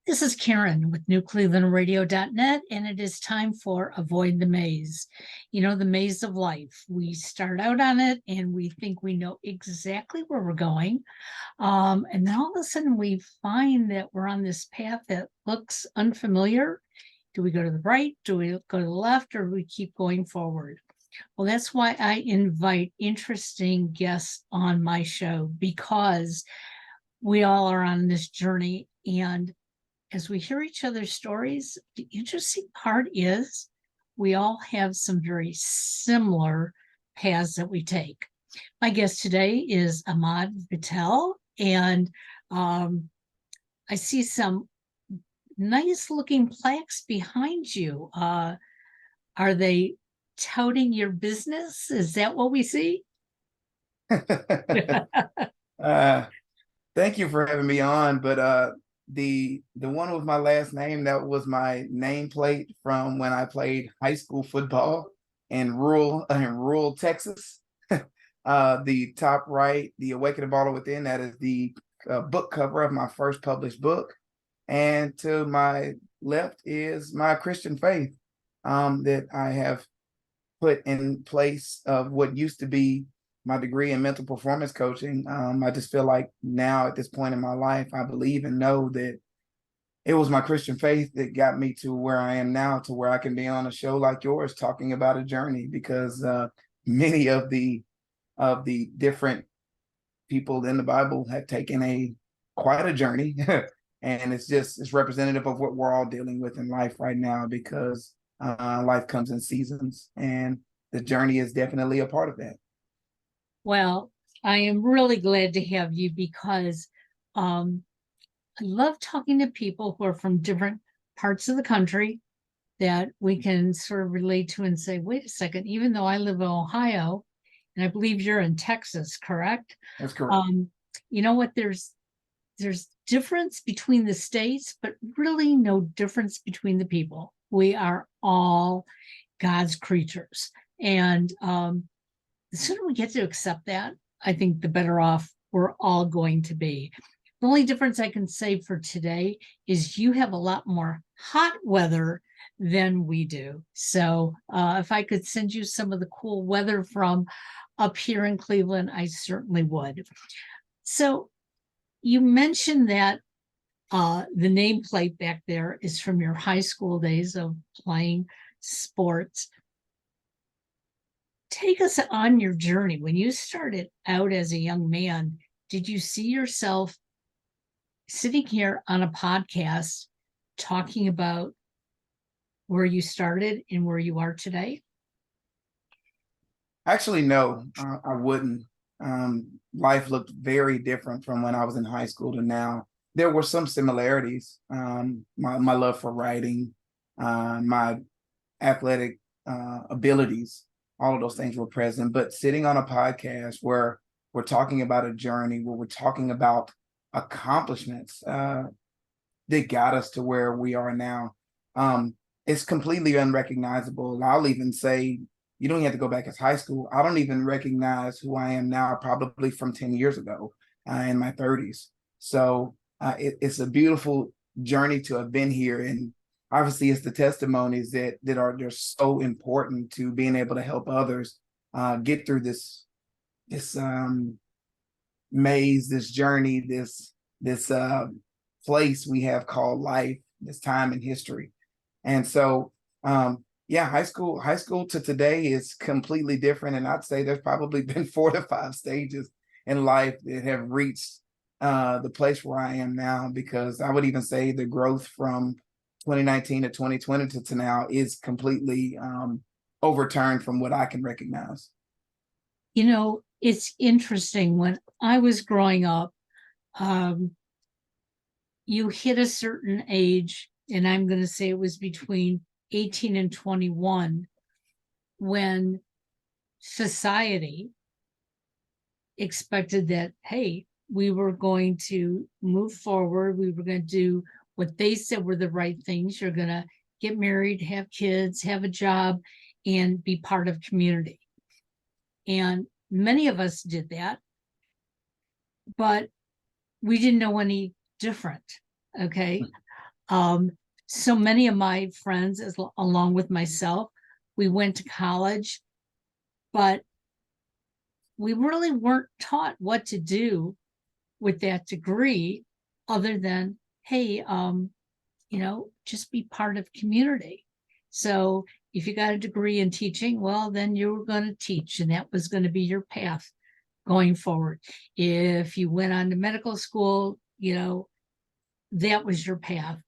This is Karen with newclevelandradio.net, and it is time for Avoid the Maze. You know, the maze of life. We start out on it and we think we know exactly where we're going. And then all of a sudden we find that we're on this path that looks unfamiliar. Do we go to the right? Do we go to the left? Or do we keep going forward? Well, that's why I invite interesting guests on my show, because we all are on this journey. And as we hear each other's stories, the interesting part is we all have some very similar paths that we take. My guest today is Ahmard Vital, and I see some nice looking plaques behind you. Are they touting your business? Is that what we see? Thank you for having me on, but the one with my last name, that was my nameplate from when I played high school football in rural Texas. The top right, the Awakening Baller Within, that is the book cover of my first published book, and to my left is my Christian faith that I have put in place of what used to be my degree in mental performance coaching. I just feel like now at this point in my life, I believe and know that it was my Christian faith that got me to where I am now, to where I can be on a show like yours talking about a journey, because many of the different people in the Bible have taken quite a journey. And it's representative of what we're all dealing with in life right now, because life comes in seasons, and the journey is definitely a part of that. Well, I am really glad to have you, because I love talking to people who are from different parts of the country that we can sort of relate to and say, wait a second, even though I live in Ohio, and I believe you're in Texas, correct? That's correct. You know what? There's difference between the states, but really no difference between the people. We are all God's creatures. And the sooner we get to accept that, I think the better off we're all going to be. The only difference I can say for today is you have a lot more hot weather than we do. So if I could send you some of the cool weather from up here in Cleveland, I certainly would. So you mentioned that the nameplate back there is from your high school days of playing sports. Take us on your journey. When you started out as a young man, did you see yourself sitting here on a podcast talking about where you started and where you are today? Actually, no, I wouldn't. Life looked very different from when I was in high school to now. There were some similarities. My love for writing, my athletic abilities, all of those things were present. But sitting on a podcast where we're talking about a journey, where we're talking about accomplishments that got us to where we are now, it's completely unrecognizable. I'll even say, you don't have to go back as high school. I don't even recognize who I am now, probably from 10 years ago in my 30s. So it's a beautiful journey to have been here. And obviously, it's the testimonies that are just so important to being able to help others get through this maze, this journey, this place we have called life, this time in history. And so, high school to today is completely different. And I'd say there's probably been 4 to 5 stages in life that have reached the place where I am now, because I would even say the growth from 2019 to 2020 to now is completely overturned from what I can recognize. You know, it's interesting. When I was growing up, you hit a certain age, and I'm going to say it was between 18 and 21, when society expected that, hey, we were going to move forward. We were going to do what they said were the right things. You're going to get married, have kids, have a job, and be part of community. And many of us did that, but we didn't know any different. Okay. So many of my friends, along with myself, we went to college, but we really weren't taught what to do with that degree other than, hey, just be part of community. So if you got a degree in teaching, well, then you were going to teach, and that was going to be your path going forward. If you went on to medical school, that was your path.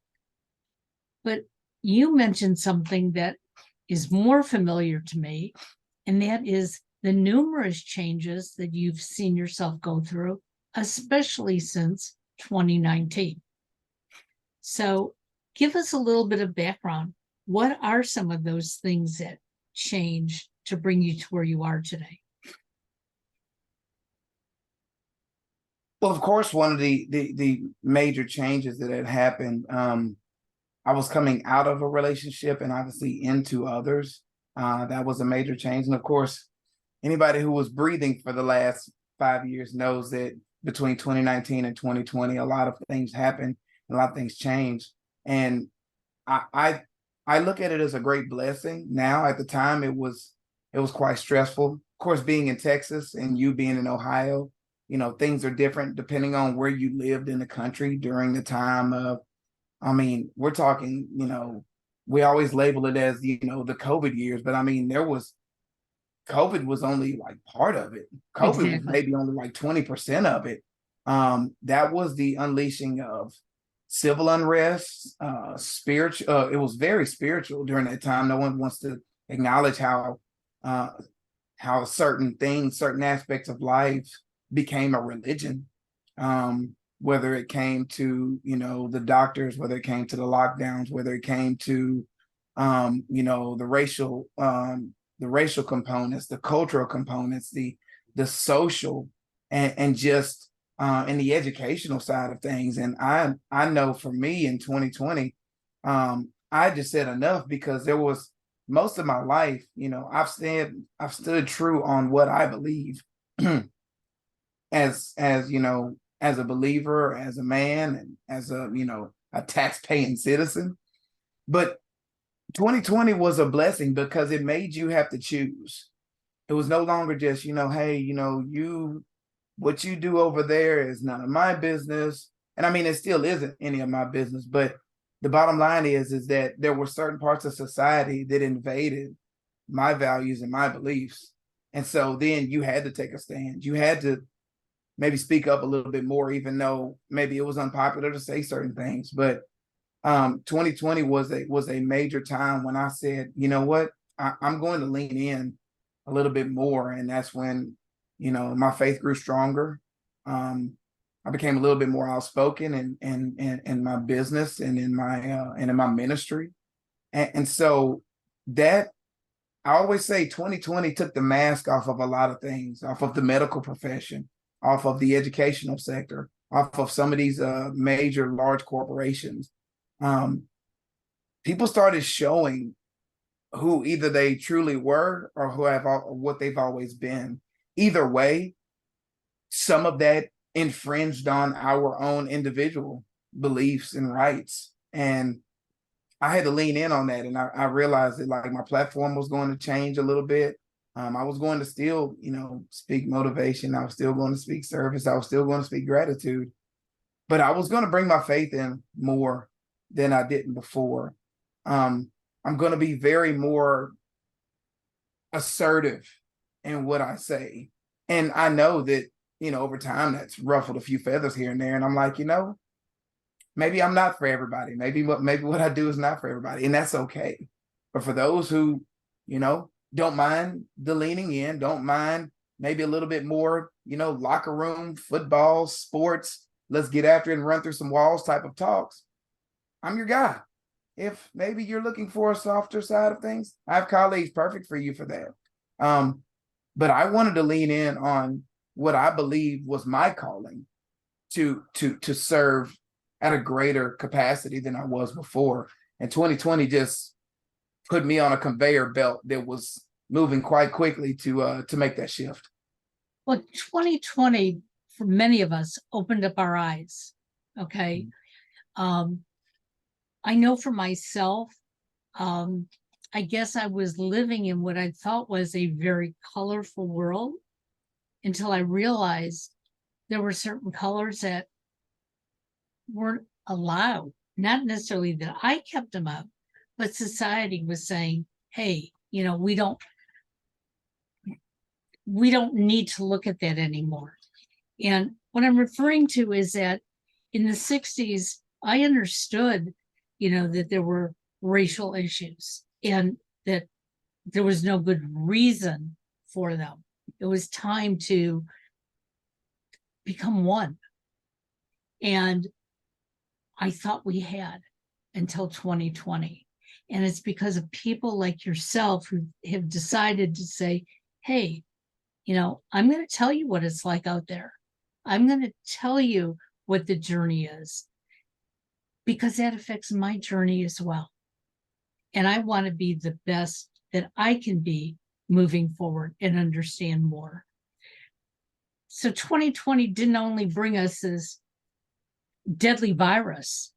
But you mentioned something that is more familiar to me, and that is the numerous changes that you've seen yourself go through, especially since 2019. So give us a little bit of background. What are some of those things that changed to bring you to where you are today? Well, of course, one of the major changes that had happened, I was coming out of a relationship and obviously into others. That was a major change. And of course, anybody who was breathing for the last 5 years knows that between 2019 and 2020, a lot of things happened, a lot of things changed. And I look at it as a great blessing. Now, at the time, it was quite stressful. Of course, being in Texas and you being in Ohio, things are different depending on where you lived in the country during the time of, we're talking, we always label it as, the COVID years, but COVID was only like part of it. COVID was maybe only like 20% of it. That was the unleashing of civil unrest, spiritual. It was very spiritual during that time. No one wants to acknowledge how certain things, certain aspects of life became a religion. Whether it came to, the doctors, whether it came to the lockdowns, whether it came to, the racial components, the cultural components, the social, and just in the educational side of things. And I know for me in 2020, I just said enough, because there was most of my life, I've stood true on what I believe as a believer, as a man, and as a tax-paying citizen. But 2020 was a blessing because it made you have to choose. It was no longer just, hey, what you do over there is none of my business. And it still isn't any of my business. But the bottom line is that there were certain parts of society that invaded my values and my beliefs. And so then you had to take a stand. You had to maybe speak up a little bit more, even though maybe it was unpopular to say certain things. But 2020 was a major time when I said, you know what, I'm going to lean in a little bit more. And that's when, my faith grew stronger. I became a little bit more outspoken in my business and in my ministry. And so that, I always say 2020 took the mask off of a lot of things, off of the medical profession, off of the educational sector, off of some of these major large corporations. People started showing who either they truly were or what they've always been. Either way, some of that infringed on our own individual beliefs and rights. And I had to lean in on that. And I realized that like my platform was going to change a little bit. I was going to still, speak motivation. I was still going to speak service. I was still going to speak gratitude. But I was going to bring my faith in more than I didn't before. I'm going to be very more assertive in what I say. And I know that, over time that's ruffled a few feathers here and there. And I'm like, maybe I'm not for everybody. Maybe what I do is not for everybody. And that's okay. But for those who, don't mind the leaning in, don't mind maybe a little bit more, locker room, football, sports, let's get after it and run through some walls type of talks, I'm your guy. If maybe you're looking for a softer side of things, I have colleagues perfect for you for that. But I wanted to lean in on what I believe was my calling to serve at a greater capacity than I was before. And 2020 just put me on a conveyor belt that was moving quite quickly to make that shift. Well, 2020 for many of us opened up our eyes. Okay. I know for myself, I guess I was living in what I thought was a very colorful world until I realized there were certain colors that weren't allowed. Not necessarily that I kept them up, but society was saying, hey, we don't need to look at that anymore. And what I'm referring to is that in the 60s, I understood, that there were racial issues and that there was no good reason for them. It was time to become one. And I thought we had until 2020. And it's because of people like yourself who have decided to say, hey, I'm going to tell you what it's like out there. I'm going to tell you what the journey is, because that affects my journey as well. And I want to be the best that I can be moving forward and understand more. So 2020 didn't only bring us this deadly virus,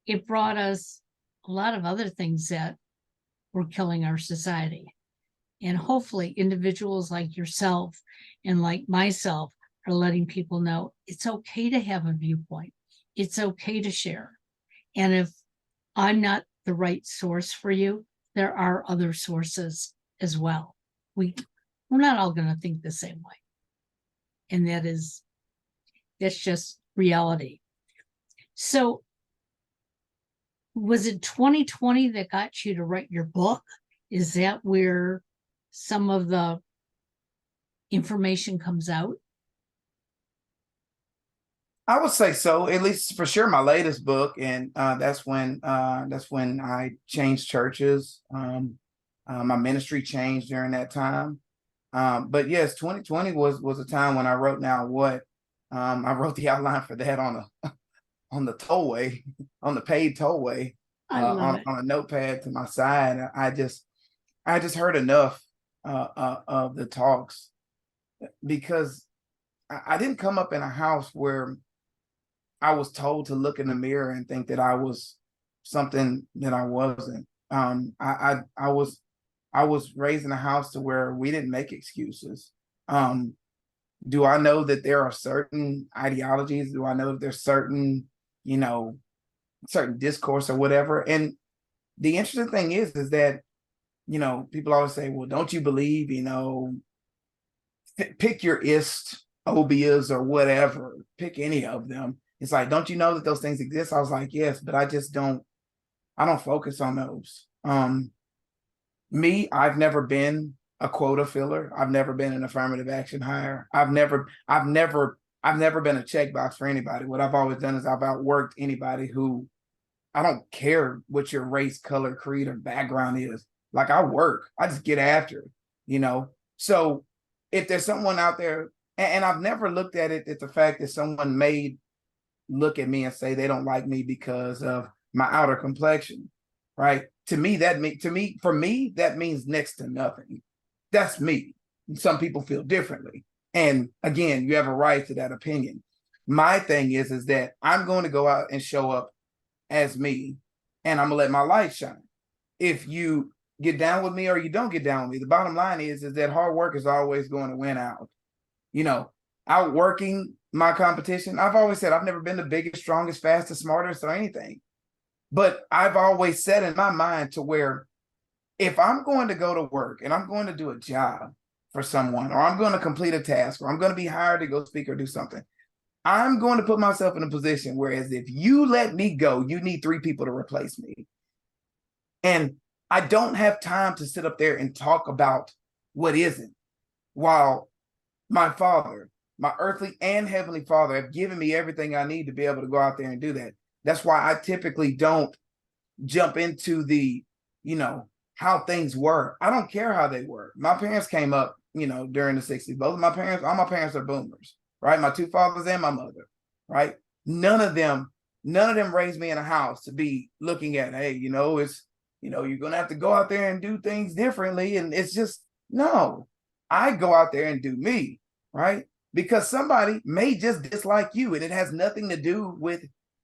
it brought us a lot of other things that were killing our society. And hopefully individuals like yourself and like myself are letting people know it's okay to have a viewpoint. It's okay to share. And if I'm not the right source for you, there are other sources as well. We're not all going to think the same way. And that's just reality. So was it 2020 that got you to write your book? Is that where some of the information comes out? I would say so, at least for sure. My latest book, and that's when I changed churches. My ministry changed during that time. But yes, 2020 was a time when I wrote down what I wrote the outline for that on the tollway, on the paid tollway, on a notepad to my side. I just heard enough of the talks, because I didn't come up in a house where I was told to look in the mirror and think that I was something that I wasn't. I was raised in a house to where we didn't make excuses. Do I know that there are certain ideologies? Do I know that there's certain, certain discourse or whatever? And the interesting thing is that, people always say, well, don't you believe, pick your ist, obias, or whatever, pick any of them. It's like, don't you know that those things exist? I was like, yes, but I don't focus on those. I've never been a quota filler. I've never been an affirmative action hire. I've never been a checkbox for anybody. What I've always done is I've outworked anybody who, I don't care what your race, color, creed, or background is. Like, I just get after it, So if there's someone out there, and I've never looked at it at the fact that someone may look at me and say they don't like me because of my outer complexion, right? For me, that means next to nothing. That's me. Some people feel differently. And again, you have a right to that opinion. My thing is that I'm going to go out and show up as me, and I'm gonna let my light shine. If you get down with me or you don't get down with me, the bottom line is that hard work is always going to win out. Outworking my competition. I've always said I've never been the biggest, strongest, fastest, smartest, or anything. But I've always said in my mind to where if I'm going to go to work and I'm going to do a job for someone, or I'm going to complete a task, or I'm going to be hired to go speak or do something, I'm going to put myself in a position whereas if you let me go, you need 3 people to replace me. And I don't have time to sit up there and talk about what isn't, while my Father, my earthly and heavenly Father, have given me everything I need to be able to go out there and do that. That's why I typically don't jump into the, how things were. I don't care how they were. My parents came up, during the 60s. All my parents are boomers, right? My 2 fathers and my mother, right? None of them raised me in a house to be looking at, hey, it's, you're going to have to go out there and do things differently. And it's just, no, I go out there and do me, right? Because somebody may just dislike you, and it has nothing to do with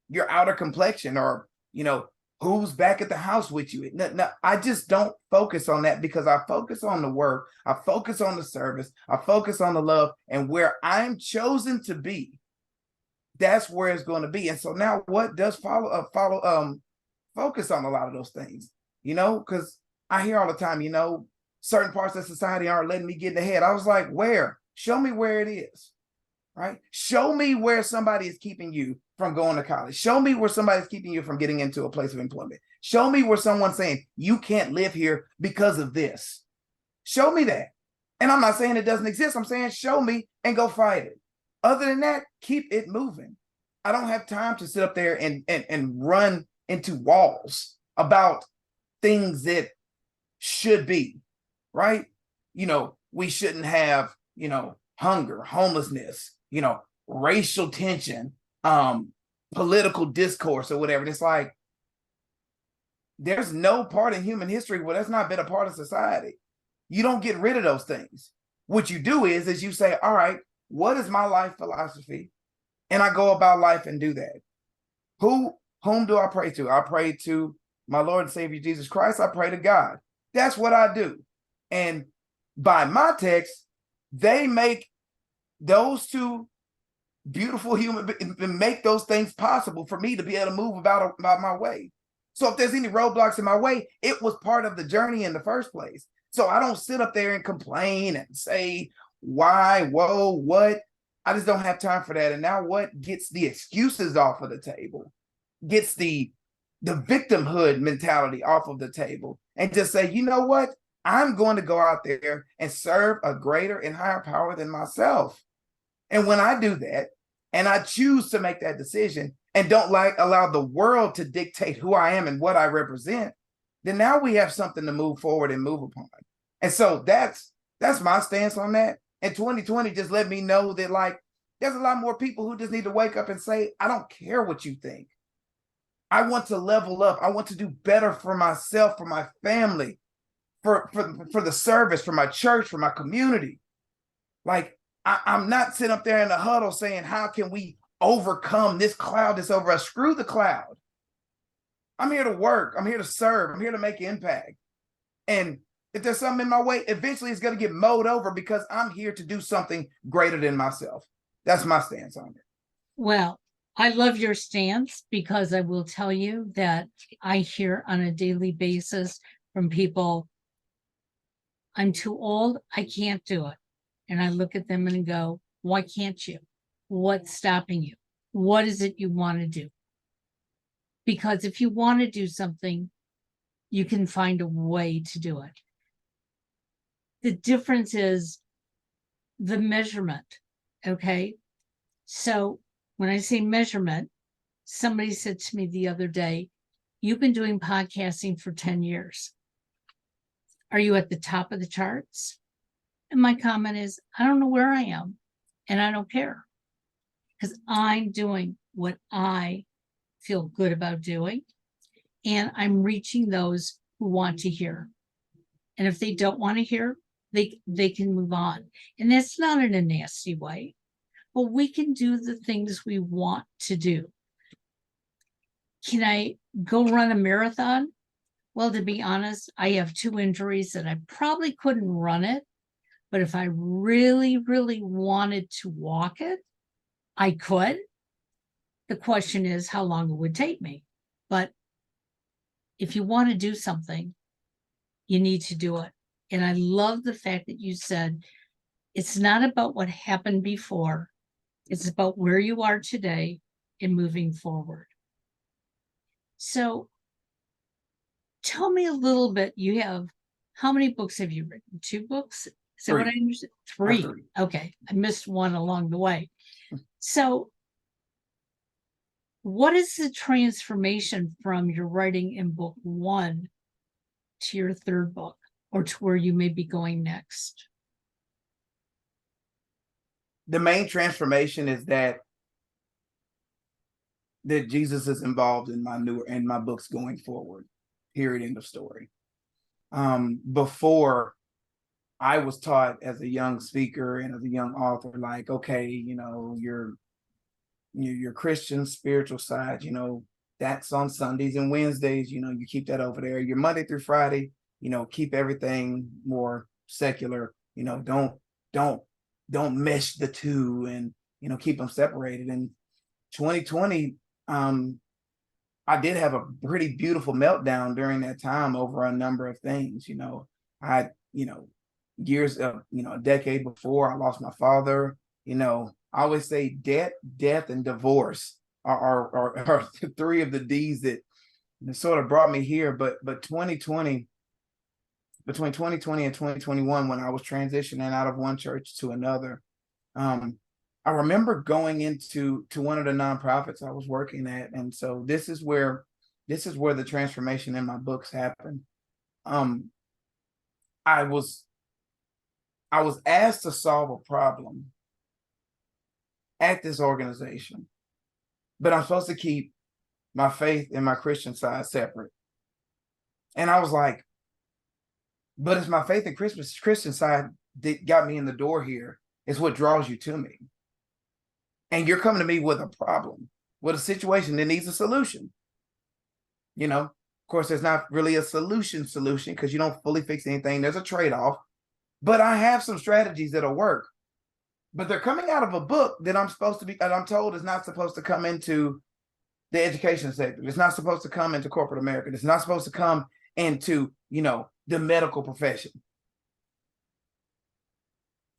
your outer complexion or, Who's back at the house with you? No, I just don't focus on that because I focus on the work, I focus on the service, I focus on the love, and where I'm chosen to be, that's where it's going to be. And so now what does focus on a lot of those things, because I hear all the time, certain parts of society aren't letting me get in the head. I was like, where? Show me where it is, right? Show me where somebody is keeping you from going to college. Show me where somebody's keeping you from getting into a place of employment. Show me where someone's saying you can't live here because of this. Show me that. And I'm not saying it doesn't exist. I'm saying show me and go fight it. Other than that, keep it moving. I don't have time to sit up there and run into walls about things that should be, right? We shouldn't have, hunger, homelessness, racial tension, political discourse or whatever. And it's like, there's no part in human history where that's not been a part of society. You don't get rid of those things. What you do is you say, all right, what is my life philosophy? And I go about life and do that. Whom do I pray to? I pray to my Lord and Savior Jesus Christ. I pray to God. That's what I do. And by my text, they make those two beautiful human beings, make those things possible for me to be able to move about my way. So if there's any roadblocks in my way, it was part of the journey in the first place. So I don't sit up there and complain and say, why, whoa, what? I just don't have time for that. And now what gets the excuses off of the table, gets the victimhood mentality off of the table, and just say, you know what? I'm going to go out there and serve a greater and higher power than myself. And when I do that, and I choose to make that decision and don't allow the world to dictate who I am and what I represent, then now we have something to move forward and move upon. And so that's my stance on that. And 2020 just let me know that, like, there's a lot more people who just need to wake up and say, I don't care what you think. I want to level up. I want to do better for myself, for my family, for the service, for my church, for my community. Like, I'm not sitting up there in the huddle saying, how can we overcome this cloud that's over us? Screw the cloud. I'm here to work. I'm here to serve. I'm here to make impact. And if there's something in my way, eventually it's going to get mowed over because I'm here to do something greater than myself. That's my stance on it. Well, I love your stance because I will tell you that I hear on a daily basis from people, I'm too old, I can't do it. And I look at them and go, why can't you? What's stopping you? What is it you want to do? Because if you want to do something, you can find a way to do it. The difference is the measurement, okay? So when I say measurement, somebody said to me the other day, you've been doing podcasting for 10 years. Are you at the top of the charts? And my comment is, I don't know where I am, and I don't care, because I'm doing what I feel good about doing, and I'm reaching those who want to hear. And if they don't want to hear, they can move on. And that's not in a nasty way, but we can do the things we want to do. Can I go run a marathon? Well, to be honest, I have 2 injuries that I probably couldn't run it. But if I really, really wanted to walk it, I could. The question is how long it would take me. But if you want to do something, you need to do it. And I love the fact that you said it's not about what happened before. It's about where you are today and moving forward. So tell me a little bit. You have, how many books have you written? 2 books? Is that what I understand? 3. Okay. I missed one along the way. So what is the transformation from your writing in book 1 to your 3rd book, or to where you may be going next? The main transformation is that Jesus is involved in my books going forward. Period. End of story. Before, I was taught as a young speaker and as a young author, like, okay, your Christian spiritual side, that's on Sundays and Wednesdays. You keep that over there. Your Monday through Friday, keep everything more secular. Don't mesh the two, and keep them separated. And 2020, I did have a pretty beautiful meltdown during that time over a number of things. I, years of, a decade before, I lost my father. I always say death, and divorce are three of the D's that sort of brought me here. But 2020, between 2020 and 2021, when I was transitioning out of one church to another, I remember going into one of the nonprofits I was working at, and so this is where the transformation in my books happened. I was asked to solve a problem at this organization, but I'm supposed to keep my faith and my Christian side separate. And I was like, but it's my faith and Christian side that got me in the door here. It's what draws you to me. And you're coming to me with a problem, with a situation that needs a solution. Of course, there's not really a solution because you don't fully fix anything. There's a trade-off. But I have some strategies that'll work. But they're coming out of a book that I'm told is not supposed to come into the education sector. It's not supposed to come into corporate America. It's not supposed to come into, the medical profession.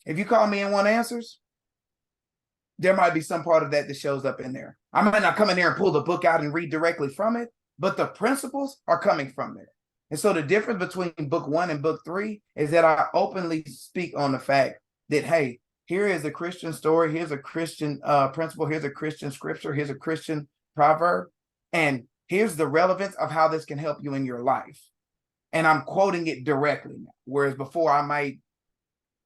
If you call me and want answers, there might be some part of that shows up in there. I might not come in there and pull the book out and read directly from it, but the principles are coming from there. And so the difference between book 1 and book 3 is that I openly speak on the fact that, hey, here is a Christian story. Here's a Christian principle. Here's a Christian scripture. Here's a Christian proverb. And here's the relevance of how this can help you in your life. And I'm quoting it directly now, whereas before I might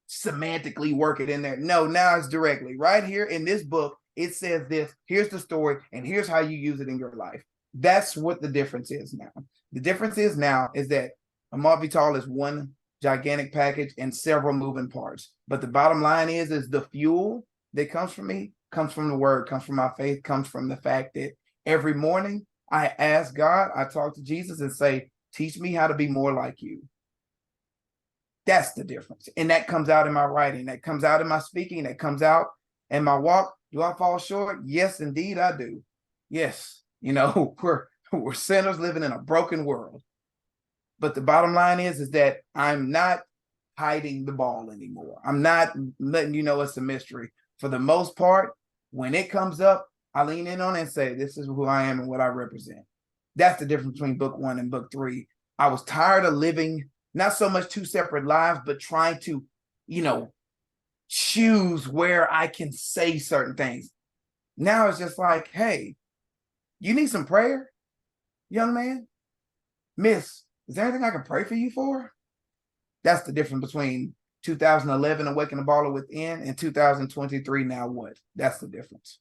semantically work it in there. No, now it's directly right here in this book. It says this, here's the story, and here's how you use it in your life. That's what the difference is now. The difference is now is that Ahmard Vital is one gigantic package and several moving parts. But the bottom line is the fuel that comes from me, comes from the word, comes from my faith, comes from the fact that every morning I ask God, I talk to Jesus and say, teach me how to be more like you. That's the difference. And that comes out in my writing. That comes out in my speaking. That comes out in my walk. Do I fall short? Yes, indeed, I do. Yes. We're sinners living in a broken world. But the bottom line is that I'm not hiding the ball anymore. I'm not letting you know it's a mystery. For the most part, when it comes up, I lean in on it and say, this is who I am and what I represent. That's the difference between book 1 and book 3. I was tired of living not so much two separate lives, but trying to, choose where I can say certain things. Now it's just like, hey, you need some prayer, young man? Miss, is there anything I can pray for you for? That's the difference between 2011, Awaken the Baller Within, and 2023, Now What? That's the difference.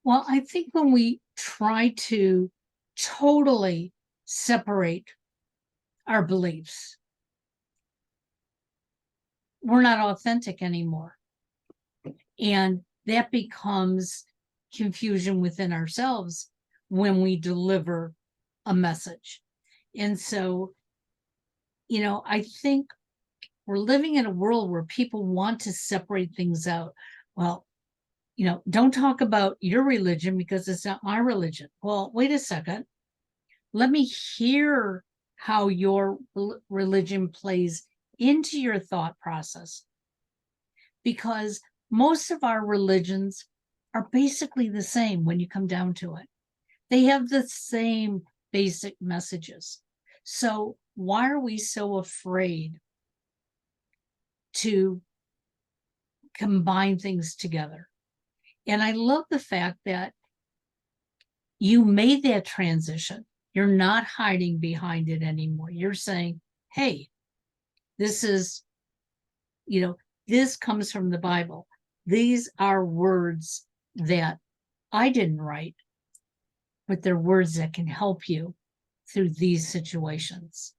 Well, I think when we try to totally separate our beliefs, we're not authentic anymore. And that becomes confusion within ourselves when we deliver a message. And so, I think we're living in a world where people want to separate things out. Well, don't talk about your religion because it's not my religion. Well, wait a second. Let me hear how your religion plays into your thought process. Because most of our religions are basically the same when you come down to it. They have the same basic messages. So why are we so afraid to combine things together? And I love the fact that you made that transition. You're not hiding behind it anymore. You're saying, hey, this is, this comes from the Bible. These are words that I didn't write, but they're words that can help you through these situations.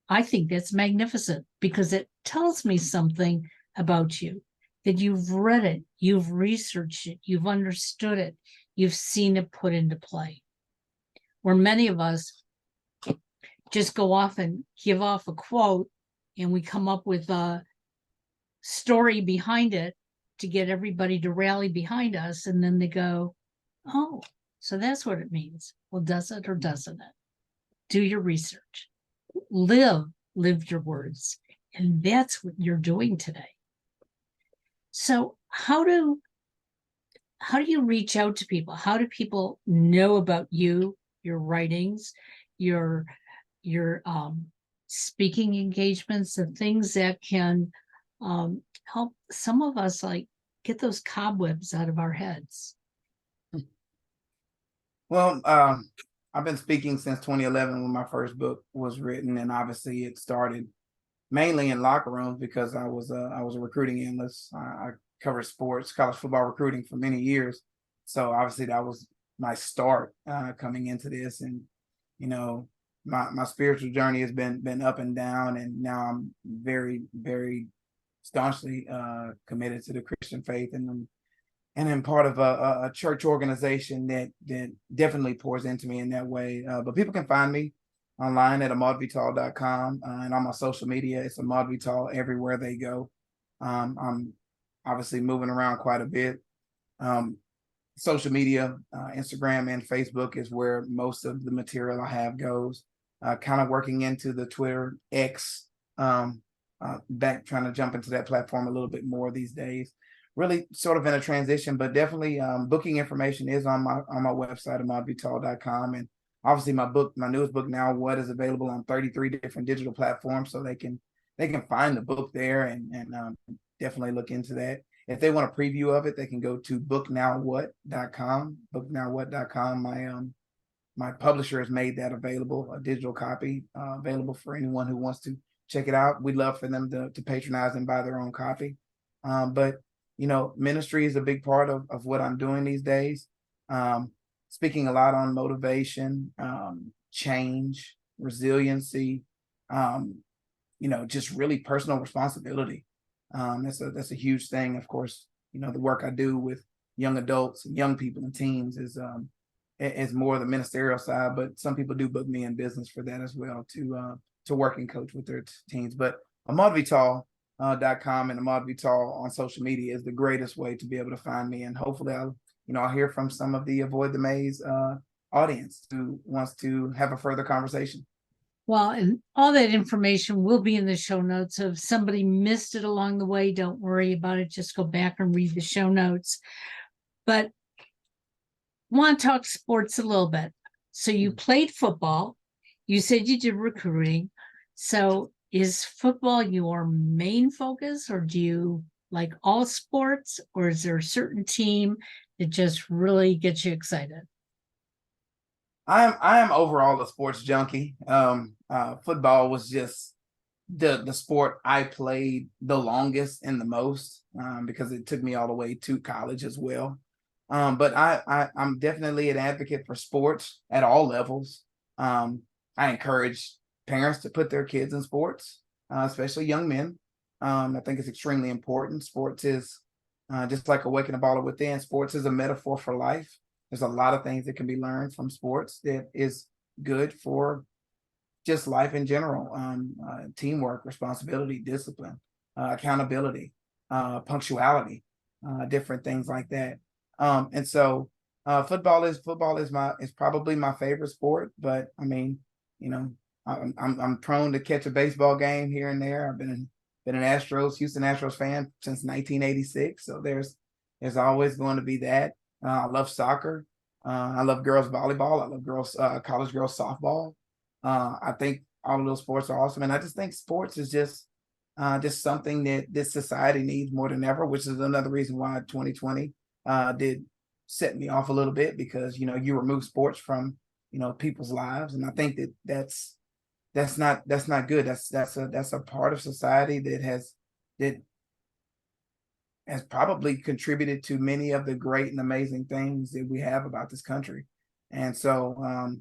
I think that's magnificent because it tells me something about you, that you've read it, you've researched it, you've understood it, you've seen it put into play. Where many of us just go off and give off a quote and we come up with a story behind it to get everybody to rally behind us. And then they go, oh, so that's what it means. Well, does it or doesn't it? Do your research. Live your words. And that's what you're doing today. So how do you reach out to people? How do people know about you, your writings, your speaking engagements, the things that can help some of us like get those cobwebs out of our heads? Well, I've been speaking since 2011 when my first book was written, and obviously it started mainly in locker rooms because I was a recruiting analyst. I covered sports, college football recruiting for many years, so obviously that was my start coming into this. And you know, my spiritual journey has been up and down, and now I'm very, very staunchly committed to the Christian faith, and I'm part of a church organization that definitely pours into me in that way. But people can find me online at ahmardvital.com, and on my social media, it's Ahmard Vital everywhere they go. I'm obviously moving around quite a bit. Social media, Instagram and Facebook is where most of the material I have goes. Kind of working into the Twitter X, back trying to jump into that platform a little bit more these days. Really sort of in a transition, but definitely booking information is on my website, ahmardvital.com. And obviously my newest book, Now What, is available on 33 different digital platforms, so they can find the book there and definitely look into that. If they want a preview of it, they can go to booknowwhat.com. Booknowwhat.com. My publisher has made that available, a digital copy available for anyone who wants to check it out. We'd love for them to patronize and buy their own copy. But you know, ministry is a big part of what I'm doing these days. Speaking a lot on motivation, change, resiliency, you know, just really personal responsibility. That's a huge thing. Of course, you know, the work I do with young adults and young people and teens is more the ministerial side, but some people do book me in business for that as well, to work and coach with their teens. But ahmardvital.com and Ahmard Vital on social media is the greatest way to be able to find me. And hopefully I'll hear from some of the Avoid the Maze audience who wants to have a further conversation. Well, and all that information will be in the show notes. So if somebody missed it along the way, don't worry about it. Just go back and read the show notes. But I want to talk sports a little bit. So you played football. You said you did recruiting. So is football your main focus, or do you like all sports, or is there a certain team that just really gets you excited? I am overall a sports junkie. Football was just the sport I played the longest and the most, because it took me all the way to college as well. But I'm definitely an advocate for sports at all levels. I encourage parents to put their kids in sports, especially young men. I think it's extremely important. Sports is just like awaken a baller within. Sports is a metaphor for life. There's a lot of things that can be learned from sports that is good for just life in general. Teamwork, responsibility, discipline, accountability, punctuality, different things like that. And so football is probably my favorite sport. But I mean, you know, I'm prone to catch a baseball game here and there. I've been an Houston Astros fan since 1986. So there's always going to be that. I love soccer. I love girls volleyball. I love college girls softball. I think all of those sports are awesome. And I just think sports is just something that this society needs more than ever, which is another reason why 2020 did set me off a little bit, because, you know, you remove sports from, you know, people's lives. And I think that's not good. That's a part of society that has probably contributed to many of the great and amazing things that we have about this country. And so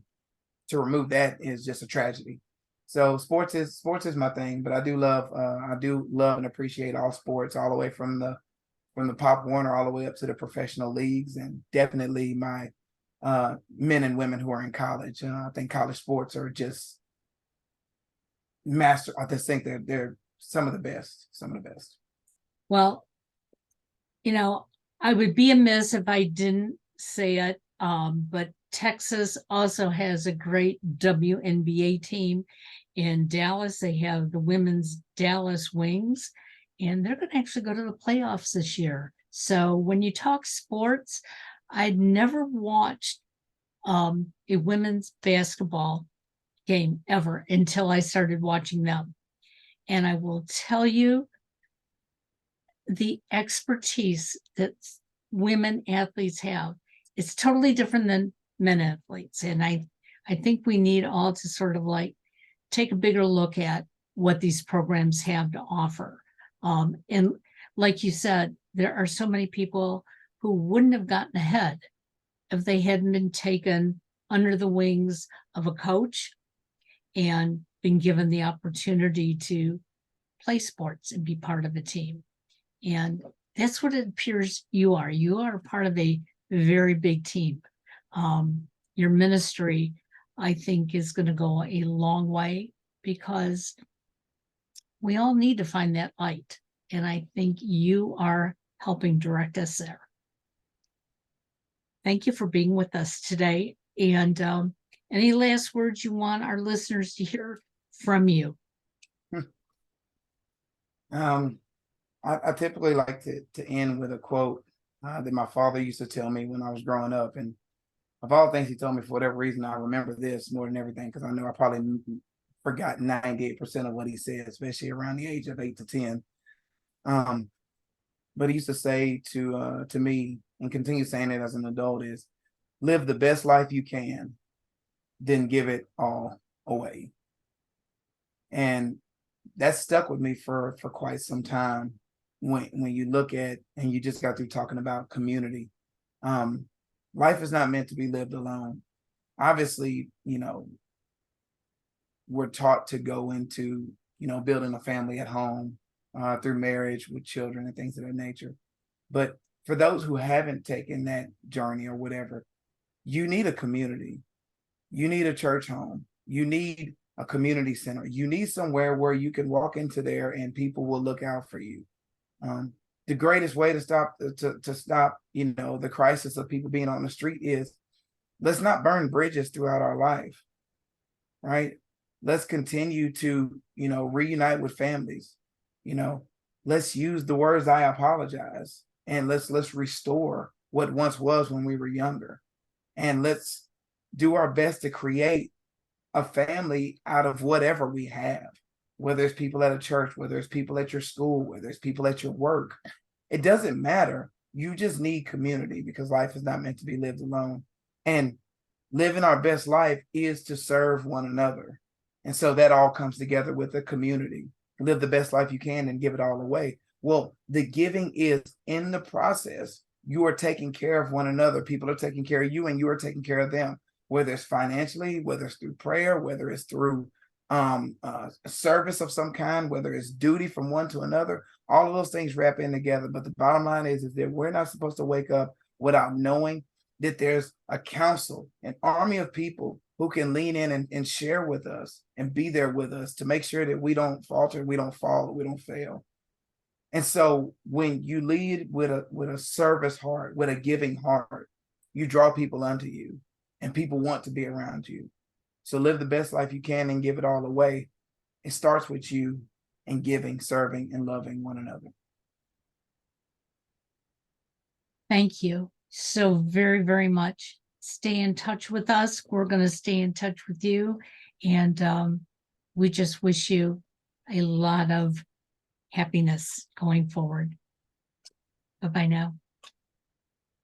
to remove that is just a tragedy. So sports is my thing, but I do love and appreciate all sports, all the way from the from the Pop Warner all the way up to the professional leagues, and definitely my men and women who are in college. I think college sports are just master. I just think they're some of the best, some of the best. Well, I would be amiss if I didn't say it, but Texas also has a great WNBA team. In Dallas, they have the women's Dallas Wings, and they're going to actually go to the playoffs this year. So when you talk sports, I'd never watched a women's basketball game ever until I started watching them. And I will tell you, the expertise that women athletes have, it's totally different than men athletes. And I think we need all to sort of like take a bigger look at what these programs have to offer. And like you said, there are so many people who wouldn't have gotten ahead if they hadn't been taken under the wings of a coach and been given the opportunity to play sports and be part of a team. And that's what it appears you are. You are part of a very big team. Your ministry, I think, is going to go a long way because we all need to find that light. And I think you are helping direct us there. Thank you for being with us today. And any last words you want our listeners to hear from you? I typically like to end with a quote that my father used to tell me when I was growing up. And of all things he told me, for whatever reason, I remember this more than everything, because I know I probably forgot 98% of what he said, especially around the age of 8 to 10. But he used to say to me, and continue saying it as an adult, is live the best life you can, then give it all away. And that stuck with me for quite some time. When you look at, and you just got through talking about community, life is not meant to be lived alone. Obviously, we're taught to go into, building a family at home through marriage with children and things of that nature. But for those who haven't taken that journey or whatever, you need a community. You need a church home. You need a community center. You need somewhere where you can walk into there and people will look out for you. The greatest way to stop the crisis of people being on the street is, let's not burn bridges throughout our life, right? Let's continue to, reunite with families. Let's use the words "I apologize," and let's restore what once was when we were younger, and let's do our best to create a family out of whatever we have. Whether it's people at a church, whether it's people at your school, whether it's people at your work, it doesn't matter. You just need community, because life is not meant to be lived alone. And living our best life is to serve one another. And so that all comes together with a community. Live the best life you can and give it all away. Well, the giving is in the process. You are taking care of one another. People are taking care of you, and you are taking care of them, whether it's financially, whether it's through prayer, whether it's through a service of some kind, whether it's duty from one to another. All of those things wrap in together. But the bottom line is that we're not supposed to wake up without knowing that there's a council, an army of people who can lean in and share with us and be there with us to make sure that we don't falter, we don't fall, we don't fail. And so when you lead with a service heart, with a giving heart, you draw people unto you, and people want to be around you. So live the best life you can and give it all away. It starts with you and giving, serving, and loving one another. Thank you so very, very much. Stay in touch with us. We're going to stay in touch with you. And we just wish you a lot of happiness going forward. Bye-bye now.